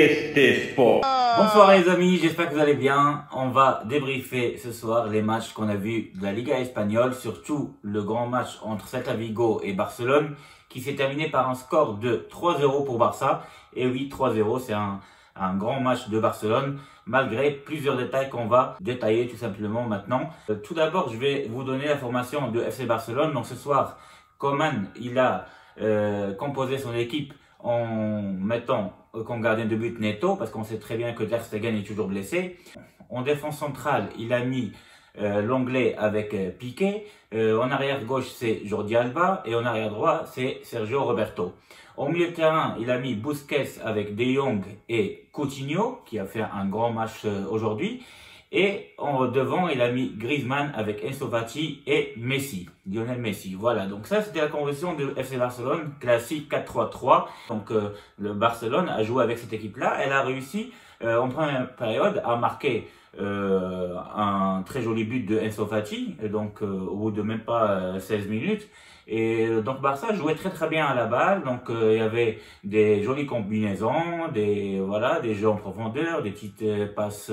este sport. Bonsoir les amis, j'espère que vous allez bien. On va débriefer ce soir les matchs qu'on a vus de la Liga espagnole, surtout le grand match entre Celta Vigo et Barcelone, qui s'est terminé par un score de 3-0 pour Barça. Et oui, 3-0, c'est un grand match de Barcelone, malgré plusieurs détails qu'on va détailler tout simplement maintenant. Tout d'abord, je vais vous donner la formation de FC Barcelone. Donc ce soir, Koeman, il a composé son équipe en mettant comme gardien de but Neto, parce qu'on sait très bien que Ter Stegen est toujours blessé. En défense centrale, il a mis l'anglais avec Piqué. En arrière gauche, c'est Jordi Alba. Et en arrière droit, c'est Sergio Roberto. Au milieu de terrain, il a mis Busquets avec De Jong et Coutinho, qui a fait un grand match aujourd'hui. Et en devant, il a mis Griezmann avec Ansu Fati et Messi, Lionel Messi. Voilà, donc ça c'était la composition de FC Barcelone, classique 4-3-3. Donc le Barcelone a joué avec cette équipe-là. Elle a réussi en première période à marquer un très joli but de Ansu Fati, donc au bout de même pas 16 minutes. Et donc Barça jouait très bien à la balle, donc il y avait des jolies combinaisons, des jeux en profondeur, des petites passes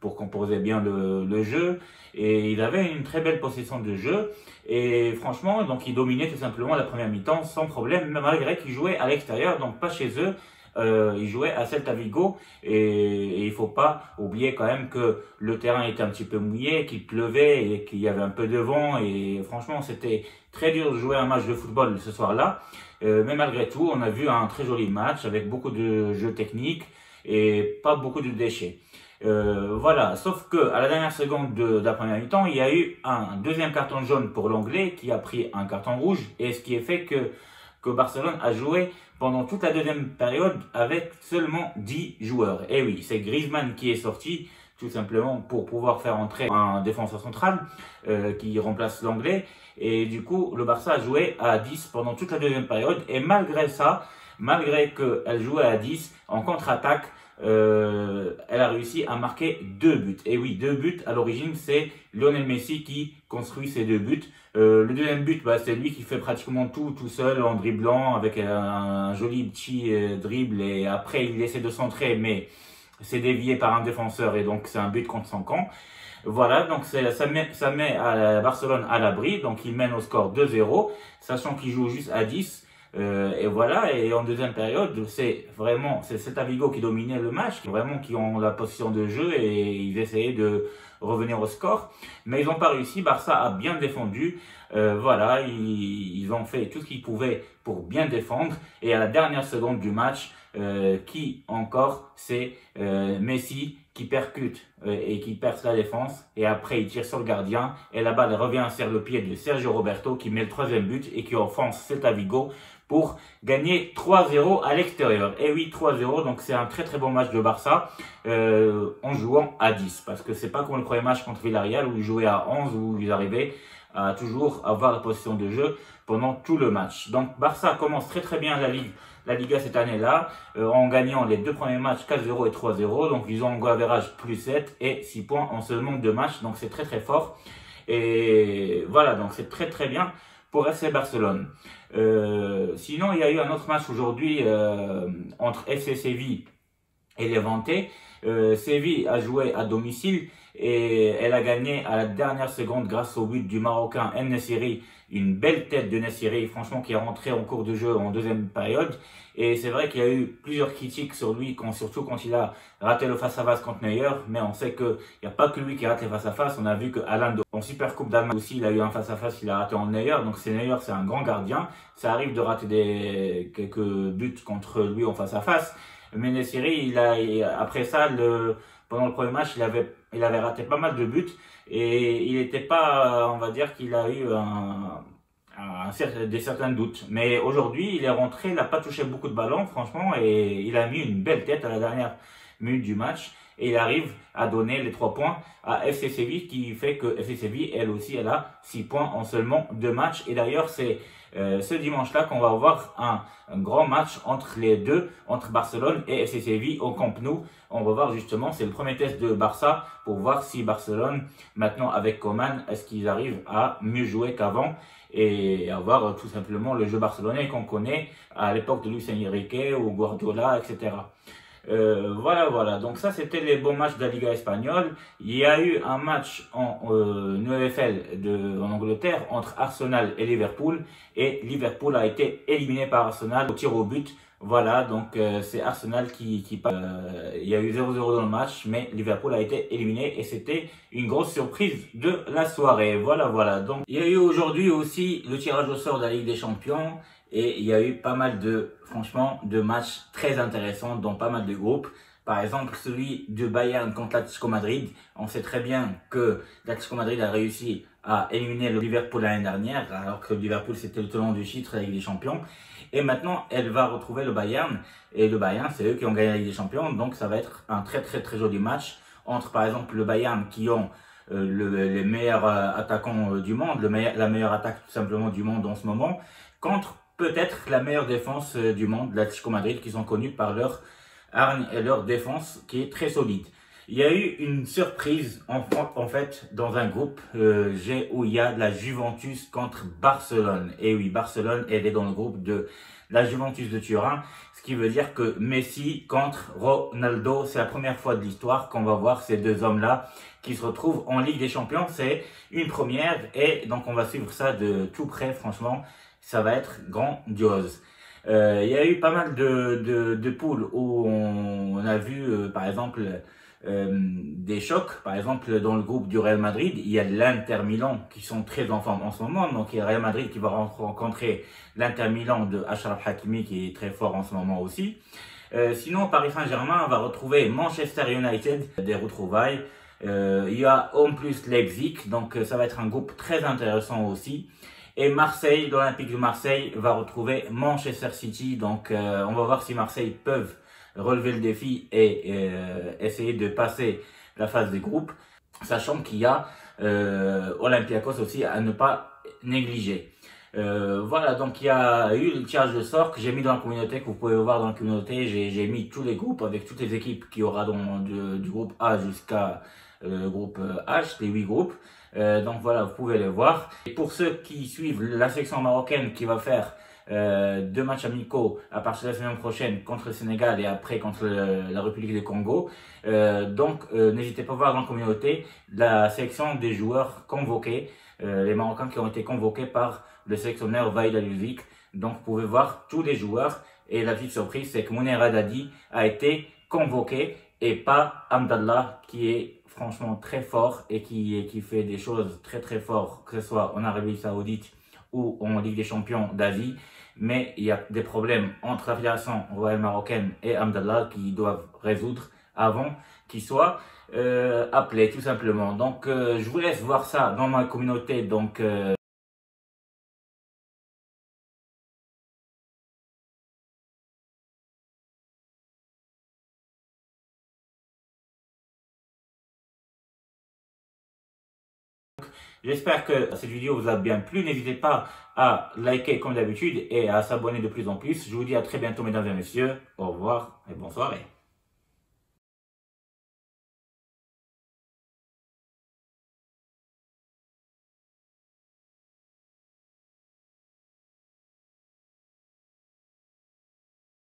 pour composer bien le jeu, et il avait une très belle possession de jeu, et franchement, donc il dominait tout simplement la première mi-temps sans problème, malgré qu'il jouait à l'extérieur, donc pas chez eux. Il jouait à Celta Vigo, et il faut pas oublier quand même que le terrain était un petit peu mouillé, qu'il pleuvait et qu'il y avait un peu de vent, et franchement c'était très dur de jouer un match de football ce soir-là, mais malgré tout on a vu un très joli match avec beaucoup de jeux techniques et pas beaucoup de déchets. Voilà, sauf que à la dernière seconde de la première mi-temps, il y a eu un deuxième carton jaune pour l'anglais qui a pris un carton rouge, et ce qui est fait que Barcelone a joué pendant toute la deuxième période avec seulement 10 joueurs. Et oui, c'est Griezmann qui est sorti tout simplement pour pouvoir faire entrer un défenseur central qui remplace l'anglais, et du coup le Barça a joué à 10 pendant toute la deuxième période, et malgré ça, malgré qu'elle jouait à 10 en contre-attaque, elle a réussi à marquer 2 buts. Et oui, 2 buts. À l'origine, c'est Lionel Messi qui construit ces 2 buts. Le deuxième but, c'est lui qui fait pratiquement tout seul en dribblant avec un joli petit dribble, et après il essaie de centrer, mais c'est dévié par un défenseur, et donc c'est un but contre son camp. Voilà, donc ça met Barcelone à l'abri, donc il mène au score 2-0, sachant qu'il joue juste à 10. Et voilà, et en deuxième période, c'est Celta Vigo qui dominait le match, qui ont la position de jeu, et ils essayaient de revenir au score, mais ils n'ont pas réussi. Barça a bien défendu, voilà, ils ont fait tout ce qu'ils pouvaient pour bien défendre, et à la dernière seconde du match, c'est Messi qui percute et qui perce la défense, et après il tire sur le gardien, et la balle revient sur le pied de Sergio Roberto qui met le troisième but et qui offense Celta Vigo pour gagner 3-0 à l'extérieur. Et oui, 3-0, donc c'est un très bon match de Barça en jouant à 10, parce que c'est pas comme le premier match contre Villarreal où ils jouaient à 11, où ils arrivaient à toujours avoir la position de jeu pendant tout le match. Donc Barça commence très bien la Liga cette année-là, en gagnant les deux premiers matchs 4-0 et 3-0. Donc ils ont un goal average plus 7 et 6 points en seulement 2 matchs. Donc c'est très fort. Et voilà, donc c'est très bien pour FC Barcelone. Sinon, il y a eu un autre match aujourd'hui entre FC Séville et Levante. Séville a joué à domicile et elle a gagné à la dernière seconde grâce au but du Marocain En-Nesyri, une belle tête de Nesyri, franchement, qui est rentré en cours de jeu en deuxième période. Et c'est vrai qu'il y a eu plusieurs critiques sur lui, surtout quand il a raté le face-à-face contre Neuer, mais on sait qu'il n'y a pas que lui qui rate les face-à-face. On a vu que Haaland en Super Coupe d'Allemagne aussi, il a eu un face-à-face qu'il a raté en Neuer, donc Neuer, c'est un grand gardien. Ça arrive de rater quelques buts contre lui en face-à-face. Mais Nesyri, après ça, pendant le premier match, il avait raté pas mal de buts, et il n'était pas, on va dire qu'il a eu certains doutes. Mais aujourd'hui, il est rentré, il n'a pas touché beaucoup de ballons, franchement, et il a mis une belle tête à la dernière minute du match, et il arrive à donner les 3 points à FC Séville, qui fait que FC Séville, elle aussi, elle a 6 points en seulement 2 matchs. Et d'ailleurs, c'est ce dimanche-là qu'on va avoir un grand match entre les deux, entre Barcelone et FC Séville au Camp Nou. On va voir justement, c'est le premier test de Barça pour voir si Barcelone, maintenant avec Koeman, est-ce qu'ils arrivent à mieux jouer qu'avant et avoir tout simplement le jeu barcelonais qu'on connaît à l'époque de Luis Enrique ou Guardiola, etc. Voilà. Donc ça, c'était les bons matchs de la Liga espagnole. Il y a eu un match en EFL en Angleterre entre Arsenal et Liverpool. Et Liverpool a été éliminé par Arsenal au tir au but. Voilà, donc c'est Arsenal qui passe. Il y a eu 0-0 dans le match, mais Liverpool a été éliminé et c'était une grosse surprise de la soirée. Voilà. Donc il y a eu aujourd'hui aussi le tirage au sort de la Ligue des Champions et il y a eu pas mal franchement, de matchs très intéressants dans pas mal de groupes. Par exemple, celui de Bayern contre l'Atlético Madrid. On sait très bien que l'Atlético Madrid a réussi à éliminer le Liverpool l'année dernière, alors que le Liverpool c'était le tenant du titre de la Ligue des Champions. Et maintenant, elle va retrouver le Bayern. Et le Bayern, c'est eux qui ont gagné la Ligue des Champions. Donc, ça va être un très joli match entre, par exemple, le Bayern qui ont les meilleurs attaquants du monde, la meilleure attaque tout simplement du monde en ce moment, contre peut-être la meilleure défense du monde, l'Atlético Madrid, qui sont connus par leur hargne et leur défense qui est très solide. Il y a eu une surprise en fait dans un groupe G où il y a de la Juventus contre Barcelone. Et oui, Barcelone, elle est dans le groupe de la Juventus de Turin, ce qui veut dire que Messi contre Ronaldo, c'est la première fois de l'histoire qu'on va voir ces deux hommes-là qui se retrouvent en Ligue des Champions. C'est une première et donc on va suivre ça de tout près, franchement, ça va être grandiose. Il y a eu pas mal de poules où on a vu par exemple des chocs. Par exemple, dans le groupe du Real Madrid, il y a l'Inter Milan qui sont très en forme en ce moment. Donc, il y a le Real Madrid qui va rencontrer l'Inter Milan de Achraf Hakimi qui est très fort en ce moment aussi. Sinon, Paris Saint-Germain va retrouver Manchester United, des retrouvailles. Il y a en plus Leipzig, donc ça va être un groupe très intéressant aussi. Et Marseille, l'Olympique de Marseille va retrouver Manchester City. Donc, on va voir si Marseille peuvent relever le défi et essayer de passer la phase des groupes, sachant qu'il y a Olympiakos aussi à ne pas négliger. Voilà, donc il y a eu le tirage de sort que j'ai mis dans la communauté, que vous pouvez voir dans la communauté. J'ai mis tous les groupes avec toutes les équipes qu'il y aura du groupe A jusqu'à le groupe H, les 8 groupes. Donc voilà, vous pouvez les voir. Et pour ceux qui suivent la sélection marocaine qui va faire 2 matchs amicaux à partir de la semaine prochaine contre le Sénégal et après contre la République du Congo. N'hésitez pas à voir dans la communauté la sélection des joueurs convoqués, les Marocains qui ont été convoqués par le sélectionneur Vahid Halilhodzic. Donc vous pouvez voir tous les joueurs et la petite surprise c'est que Mouner Haddadi a été convoqué et pas Hamdallah qui est franchement très fort et qui fait des choses très fortes, que ce soit en Arabie Saoudite ou en Ligue des Champions d'Asie. Mais il y a des problèmes entre la Fédération royale marocaine et Hamdallah qui doivent résoudre avant qu'il soit appelé tout simplement. Donc je vous laisse voir ça dans ma communauté. Donc j'espère que cette vidéo vous a bien plu. N'hésitez pas à liker comme d'habitude et à s'abonner de plus en plus. Je vous dis à très bientôt mesdames et messieurs. Au revoir et bonne soirée.